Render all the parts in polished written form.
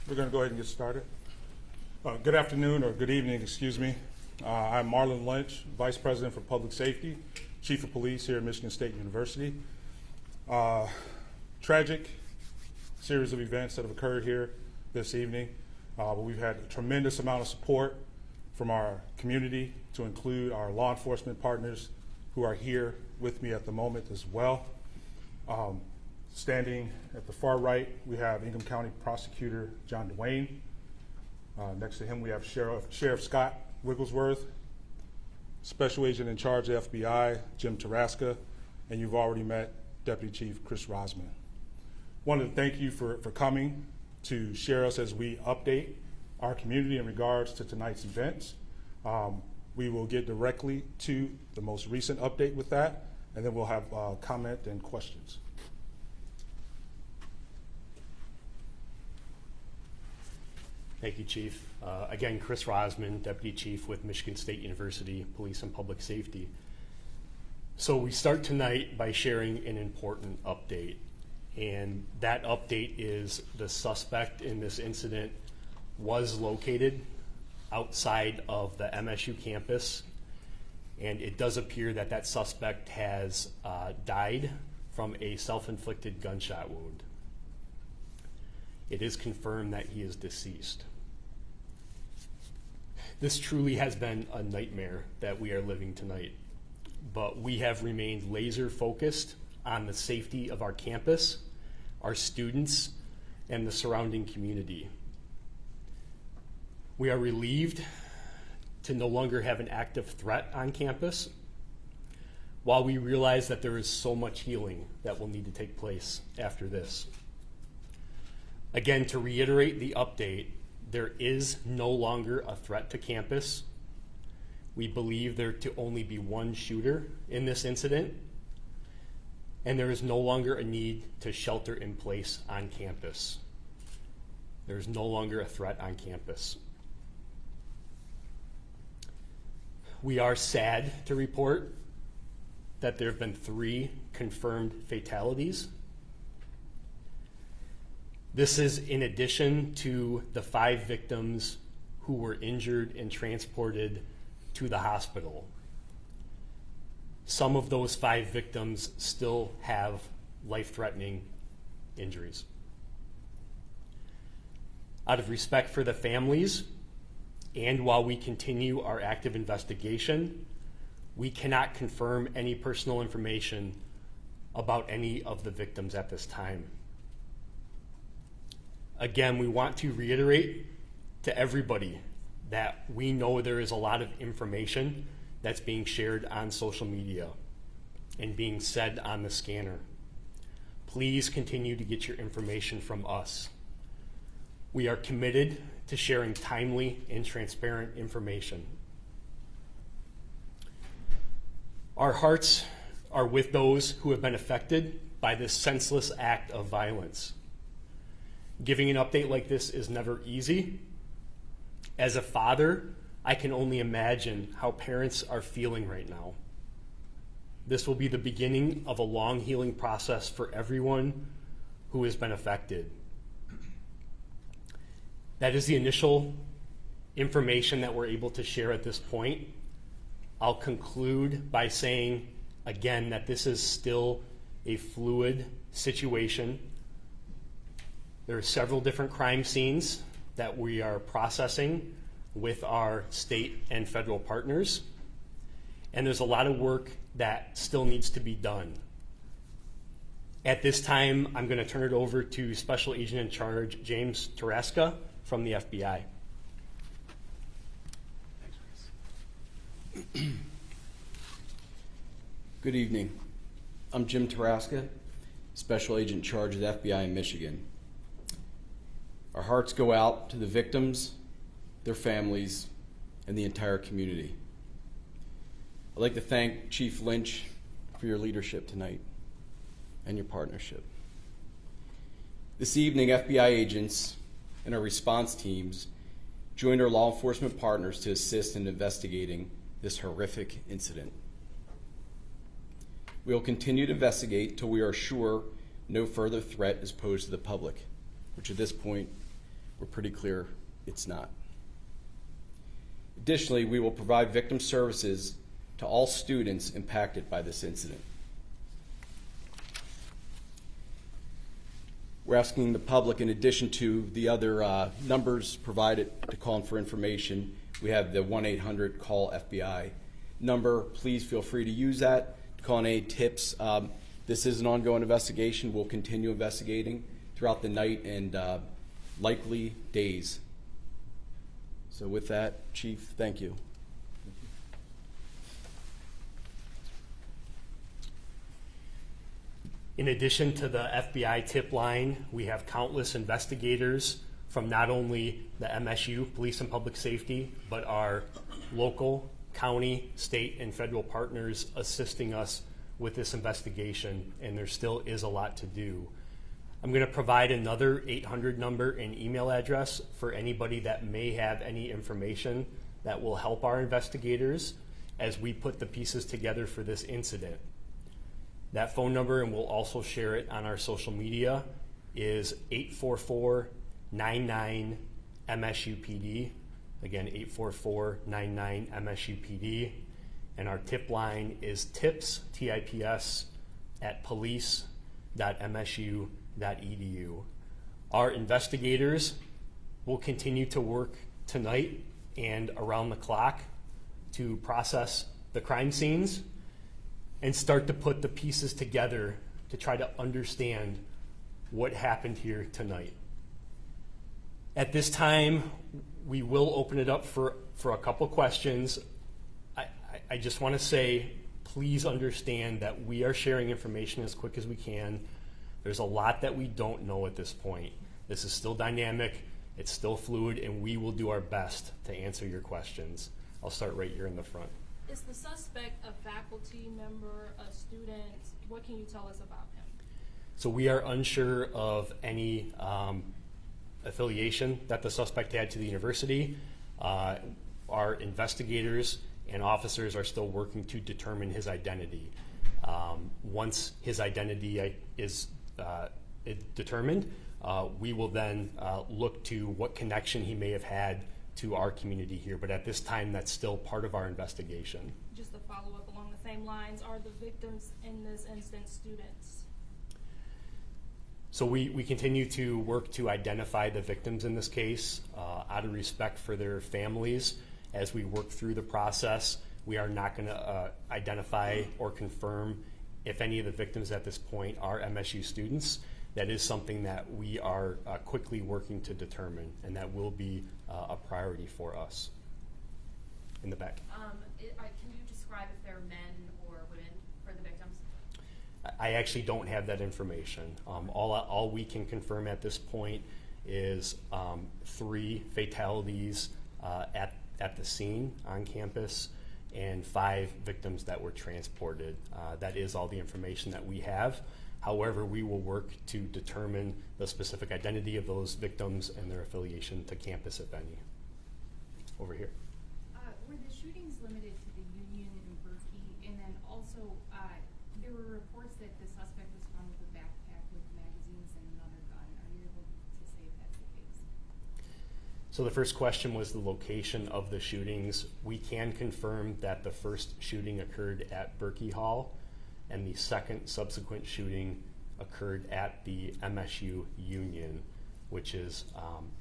We're going to go ahead and get started. Good afternoon, or good evening, excuse me. I'm Marlon Lynch, Vice President for Public Safety, Chief of Police here at Michigan State University. Tragic series of events that have occurred here this evening. But we've had a tremendous amount of support from our community, to include our law enforcement partners who are here with me at the moment as well. Standing at the far right, we have Ingham County Prosecutor John Duane. Next to him, we have Sheriff Scott Wigglesworth, Special Agent in Charge of FBI, Jim Taraska, and you've already met Deputy Chief Chris Rosman. Wanted to thank you for coming to share us as we update our community in regards to tonight's events. We will get directly to the most recent update with that, and then we'll have comment and questions. Thank you, Chief. Again, Chris Rosman, Deputy Chief with Michigan State University Police and Public Safety. So we start tonight by sharing an important update. And that update is the suspect in this incident was located outside of the MSU campus. And it does appear that that suspect has died from a self-inflicted gunshot wound. It is confirmed that he is deceased. This truly has been a nightmare that we are living tonight, but we have remained laser focused on the safety of our campus, our students, and the surrounding community. We are relieved to no longer have an active threat on campus, while we realize that there is so much healing that will need to take place after this. Again, to reiterate the update, there is no longer a threat to campus. We believe there to only be one shooter in this incident, and there is no longer a need to shelter in place on campus. There is no longer a threat on campus. We are sad to report that there have been 3 confirmed fatalities. This is in addition to the 5 victims who were injured and transported to the hospital. Some of those 5 victims still have life-threatening injuries. Out of respect for the families, and while we continue our active investigation, we cannot confirm any personal information about any of the victims at this time. Again, we want to reiterate to everybody that we know there is a lot of information that's being shared on social media and being said on the scanner. Please continue to get your information from us. We are committed to sharing timely and transparent information. Our hearts are with those who have been affected by this senseless act of violence. Giving an update like this is never easy. As a father, I can only imagine how parents are feeling right now. This will be the beginning of a long healing process for everyone who has been affected. That is the initial information that we're able to share at this point. I'll conclude by saying again that this is still a fluid situation. There are several different crime scenes that we are processing with our state and federal partners, and there's a lot of work that still needs to be done. At this time, I'm going to turn it over to Special Agent in Charge James Taraska from the FBI. Thanks, Chris. Good evening. I'm Jim Taraska, Special Agent in Charge of the FBI in Michigan. Our hearts go out to the victims, their families, and the entire community. I'd like to thank Chief Lynch for your leadership tonight and your partnership. This evening, FBI agents and our response teams joined our law enforcement partners to assist in investigating this horrific incident. We will continue to investigate until we are sure no further threat is posed to the public, which at this point we're pretty clear it's not. Additionally, we will provide victim services to all students impacted by this incident. We're asking the public, in addition to the other numbers provided to call in for information, we have the 1-800-CALL-FBI number. Please feel free to use that to call in any tips. This is an ongoing investigation. We'll continue investigating throughout the night and likely days. So with that, Chief, thank you. In addition to the FBI tip line, we have countless investigators from not only the MSU, Police and Public Safety, but our local, county, state, and federal partners assisting us with this investigation, and there still is a lot to do. I'm going to provide another 800 number and email address for anybody that may have any information that will help our investigators as we put the pieces together for this incident. That phone number, and we'll also share it on our social media, is 844-99-MSUPD. Again, 844-99-MSUPD. And our tip line is tips, T-I-P-S, at police.msu.edu. Our investigators will continue to work tonight and around the clock to process the crime scenes and start to put the pieces together to try to understand what happened here tonight. At this time, we will open it up for a couple questions. I just want to say, please understand that we are sharing information as quick as we can. There's a lot that we don't know at this point. This is still dynamic, it's still fluid, and we will do our best to answer your questions. I'll start right here in the front. Is the suspect a faculty member, a student? What can you tell us about him? So we are unsure of any affiliation that the suspect had to the university. Our investigators and officers are still working to determine his identity. Once his identity is determined, we will then look to what connection he may have had to our community here, but at this time, that's still part of our investigation. Just to follow up along the same lines, are the victims in this instance students? So we continue to work to identify the victims in this case out of respect for their families. As we work through the process, we are not going to identify or confirm if any of the victims at this point are MSU students. That is something that we are quickly working to determine, and that will be a priority for us. In the back. Can you describe if they're men or women for the victims? I actually don't have that information. All we can confirm at this point is 3 fatalities at the scene on campus and 5 victims that were transported. That is all the information that we have. However, we will work to determine the specific identity of those victims and their affiliation to campus, if any. Over here. Were the shootings limited to the Union and Berkey? And then also, there were reports that the suspect was found with a backpack with magazines and another gun. Are you able to say if that's the case? So the first question was the location of the shootings. We can confirm that the first shooting occurred at Berkey Hall, and the second subsequent shooting occurred at the MSU Union, which is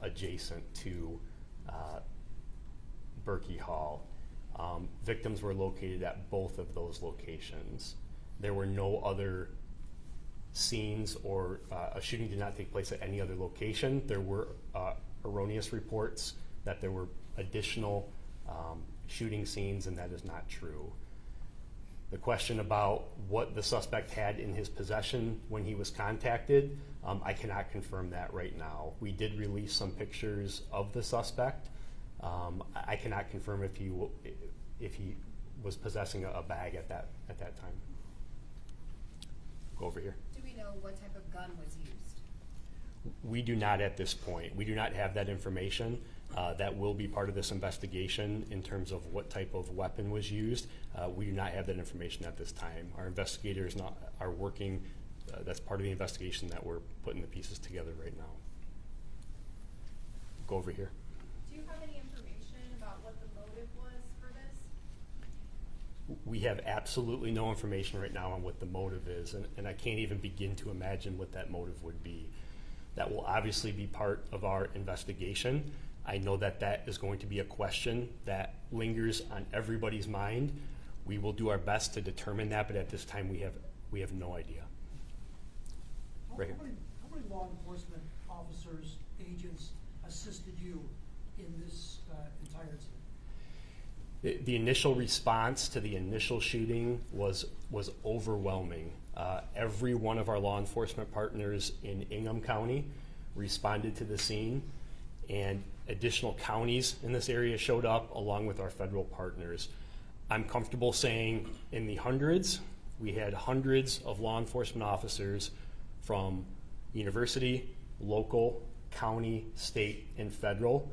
adjacent to Berkey Hall. Victims were located at both of those locations. There were no other scenes, or a shooting did not take place at any other location. There were erroneous reports that there were additional shooting scenes, and that is not true. The question about what the suspect had in his possession when he was contacted, I cannot confirm that right now. We did release some pictures of the suspect. I cannot confirm if he was possessing a bag at that time. Go over here. Do we know what type of gun was used? We do not at this point. We do not have that information. That will be part of this investigation in terms of what type of weapon was used. We do not have that information at this time. Our investigators are working. That's part of the investigation that we're putting the pieces together right now. go over here. Do you have any information about what the motive was for this? We have absolutely no information right now on what the motive is, and I can't even begin to imagine what that motive would be. That will obviously be part of our investigation. I know that that is going to be a question that lingers on everybody's mind. We will do our best to determine that, but at this time we have no idea. Right here. How many law enforcement officers, agents assisted you in this entire incident? The initial response to the initial shooting was overwhelming. Every one of our law enforcement partners in Ingham County responded to the scene, and additional counties in this area showed up along with our federal partners. I'm comfortable saying in the hundreds. We had hundreds of law enforcement officers from university, local, county, state, and federal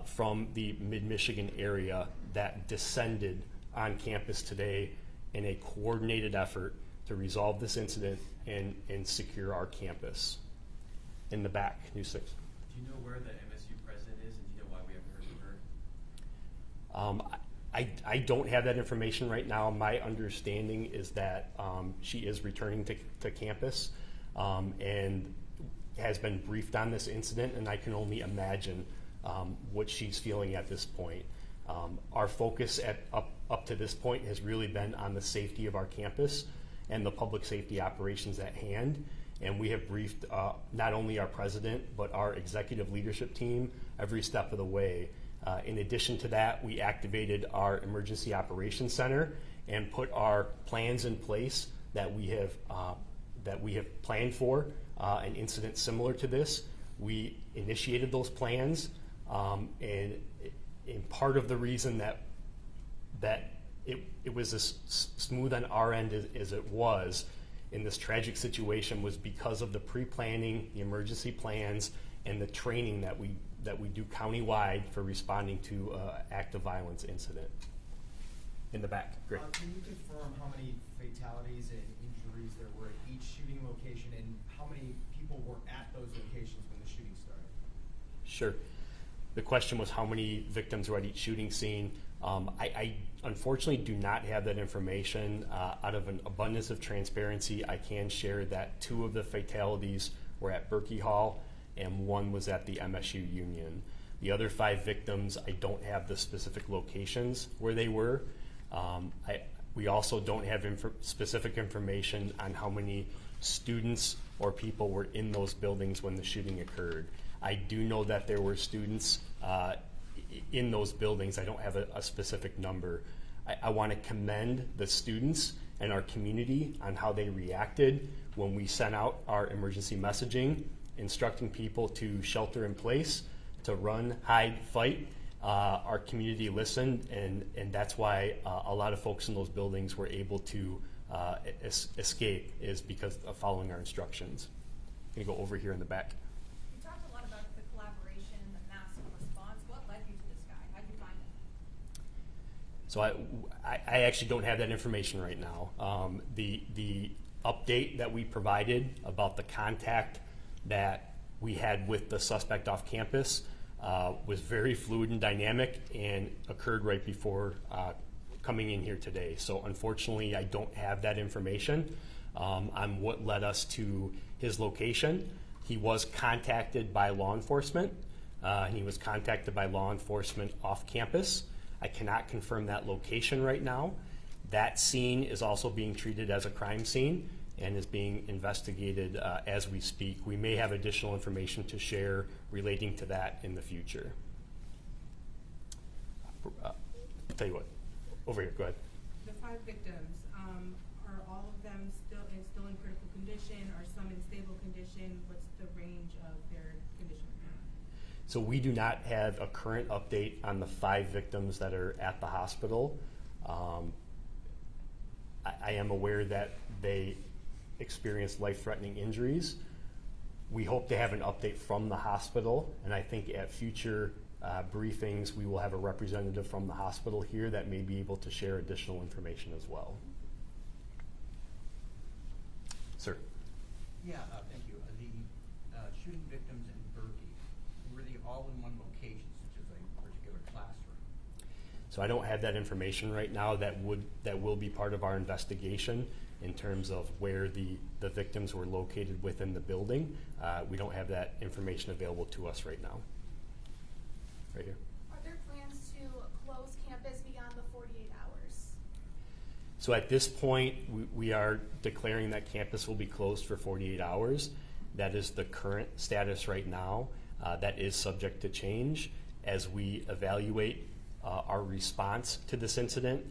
from the mid-Michigan area that descended on campus today in a coordinated effort to resolve this incident and secure our campus. In the back, News 6. Do you know where the MSU president is, and do you know why we haven't heard from her? I don't have that information right now. My understanding is that she is returning to campus and has been briefed on this incident, and I can only imagine what she's feeling at this point. Our focus up to this point has really been on the safety of our campus and the public safety operations at hand. And we have briefed not only our president, but our executive leadership team every step of the way. In addition to that, we activated our emergency operations center and put our plans in place that we have planned for an incident similar to this. We initiated those plans, and part of the reason that it was as smooth on our end as it was in this tragic situation was because of the pre-planning, the emergency plans, and the training that we do countywide for responding to act of violence incident. In the back, great. Can you confirm how many fatalities and injuries there were at each shooting location, and how many people were at those locations when the shooting started? Sure. The question was how many victims were at each shooting scene. I unfortunately do not have that information. Out of an abundance of transparency, I can share that 2 of the fatalities were at Berkey Hall and 1 was at the MSU Union. The other 5 victims, I don't have the specific locations where they were. We also don't have specific information on how many students or people were in those buildings when the shooting occurred. I do know that there were students in those buildings. I don't have a specific number. I want to commend the students and our community on how they reacted when we sent out our emergency messaging, instructing people to shelter in place, to run, hide, fight. Our community listened, and that's why a lot of folks in those buildings were able to escape, is because of following our instructions. I'm going to go over here in the back. You talked a lot about the collaboration and the massive response. What led you to this guy? How'd you find him? So I actually don't have that information right now. The update that we provided about the contact that we had with the suspect off campus was very fluid and dynamic and occurred right before coming in here today. So unfortunately, I don't have that information on what led us to his location. He was contacted by law enforcement, and he was contacted by law enforcement off campus. I cannot confirm that location right now. That scene is also being treated as a crime scene and is being investigated as we speak. We may have additional information to share relating to that in the future. I'll tell you what, over here, go ahead. The 5 victims, are all of them still in critical condition? Are some in stable condition? What's the range of their condition? So we do not have a current update on the 5 victims that are at the hospital. I am aware that they experienced life-threatening injuries. We hope to have an update from the hospital, and I think at future briefings we will have a representative from the hospital here that may be able to share additional information as well. Sir. Yeah, thank you. The shooting victims in Berkey, were they all in one location, such as a particular classroom? So I don't have that information right now. That will be part of our investigation in terms of where the victims were located within the building. We don't have that information available to us right now. Right here. Are there plans to close campus beyond the 48 hours? So at this point, we are declaring that campus will be closed for 48 hours. That is the current status right now. That is subject to change as we evaluate our response to this incident,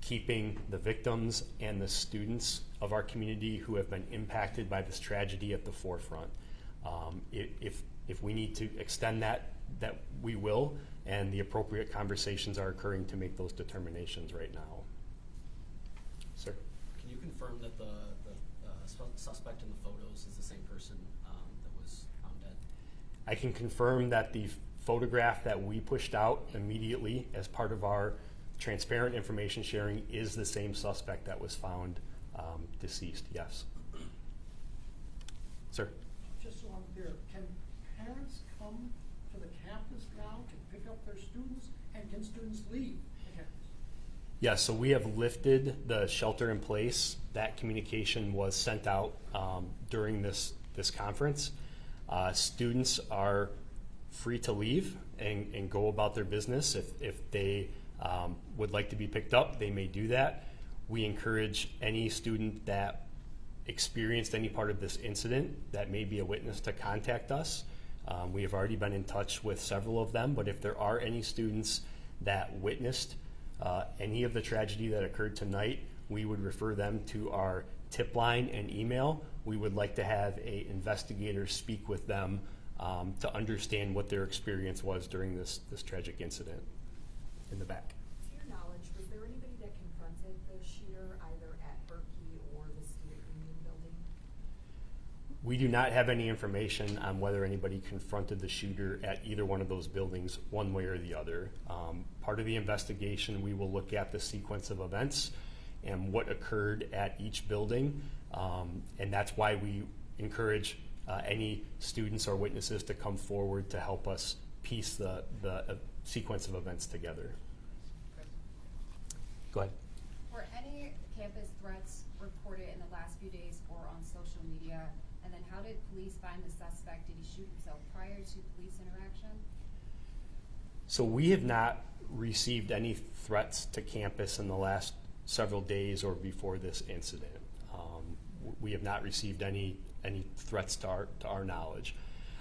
keeping the victims and the students of our community who have been impacted by this tragedy at the forefront. If we need to extend that we will, and the appropriate conversations are occurring to make those determinations right now. Sir? Can you confirm that the suspect in the photos is the same person that was found dead? I can confirm that the photograph that we pushed out immediately as part of our transparent information sharing is the same suspect that was found deceased, yes. Sir? Just so I'm clear, can parents come to the campus now to pick up their students, and can students leave the campus? Yes, so we have lifted the shelter in place. That communication was sent out during this conference. Students are free to leave and go about their business. If they would like to be picked up, they may do that. We encourage any student that experienced any part of this incident that may be a witness to contact us. We have already been in touch with several of them, but if there are any students that witnessed any of the tragedy that occurred tonight, we would refer them to our tip line and email. We would like to have an investigator speak with them to understand what their experience was during this tragic incident. In the back. To your knowledge, was there anybody that confronted the shooter either at Berkey or the student union building? We do not have any information on whether anybody confronted the shooter at either one of those buildings, one way or the other. Part of the investigation, we will look at the sequence of events and what occurred at each building, and that's why we encourage any students or witnesses to come forward to help us piece the sequence of events together. Go ahead. Were any campus threats reported in the last few days or on social media? And then how did police find the suspect? Did he shoot himself prior to police interaction? So we have not received any threats to campus in the last several days or before this incident. We have not received any threats to our knowledge.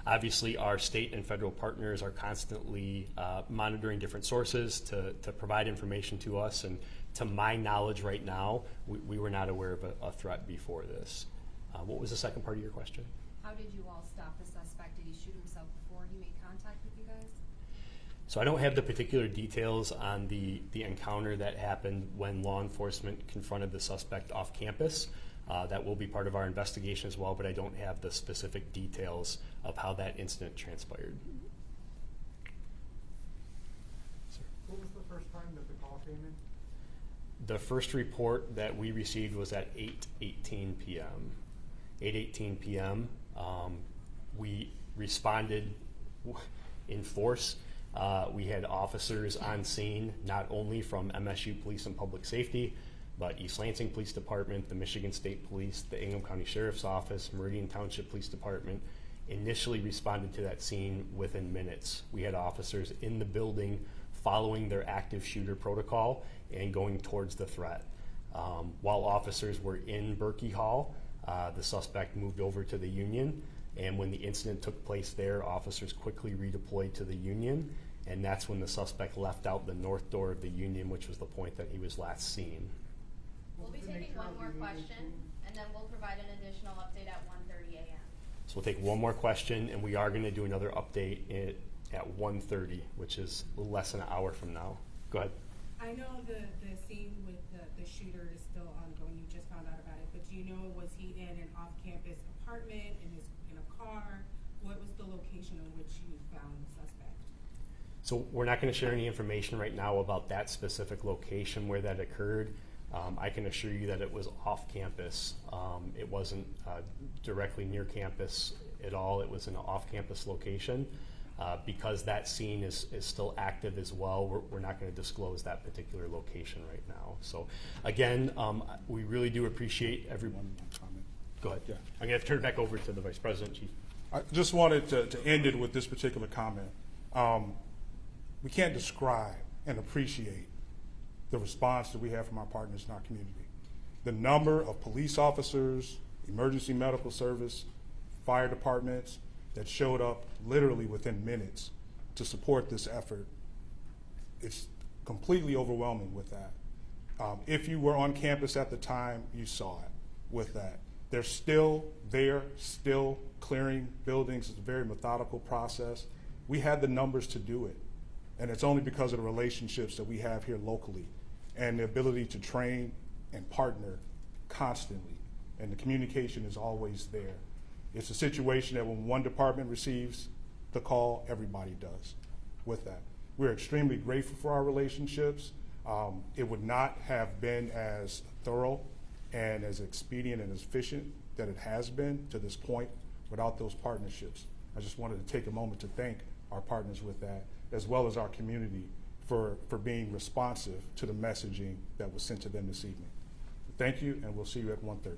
Obviously, our state and federal partners are constantly monitoring different sources to provide information to us, and to my knowledge right now, we were not aware of a threat before this. What was the second part of your question? How did you all stop the suspect? Did he shoot himself before he made contact with you guys? So I don't have the particular details on the encounter that happened when law enforcement confronted the suspect off campus. That will be part of our investigation as well, but I don't have the specific details of how that incident transpired. Sir. What was the first time that the call came in? The first report that we received was at 8:18 p.m. 8:18 p.m. We responded in force. We had officers on scene, not only from MSU Police and Public Safety, but East Lansing Police Department, the Michigan State Police, the Ingham County Sheriff's Office, Meridian Township Police Department, initially responded to that scene within minutes. We had officers in the building following their active shooter protocol and going towards the threat. While officers were in Berkey Hall, the suspect moved over to the Union, and when the incident took place there, officers quickly redeployed to the Union, and that's when the suspect left out the north door of the Union, which was the point that he was last seen. We'll be taking one more question, and then we'll provide an additional update at 1:30 a.m. So we'll take one more question, and we are going to do another update at 1:30, which is less than an hour from now. Go ahead. I know the scene with the shooter is still ongoing. You just found out about it, but do you know, was he in an off-campus apartment, in a car? What was the location in which you found the suspect? So we're not going to share any information right now about that specific location where that occurred. I can assure you that it was off campus. It wasn't directly near campus at all. It was in an off-campus location. Because that scene is still active as well, we're not going to disclose that particular location right now. So again, we really do appreciate everyone. Go ahead. Yeah. I'm going to turn it back over to the Vice President, Chief. I just wanted to end it with this particular comment. We can't describe and appreciate the response that we have from our partners in our community. The number of police officers, emergency medical service, fire departments that showed up literally within minutes to support this effort, it's completely overwhelming with that. If you were on campus at the time, you saw it with that. They're still there, still clearing buildings. It's a very methodical process. We had the numbers to do it, and it's only because of the relationships that we have here locally and the ability to train and partner constantly, and the communication is always there. It's a situation that when one department receives the call, everybody does with that. We're extremely grateful for our relationships. It would not have been as thorough and as expedient and as efficient that it has been to this point without those partnerships. I just wanted to take a moment to thank our partners with that, as well as our community for being responsive to the messaging that was sent to them this evening. Thank you, and we'll see you at 1:30.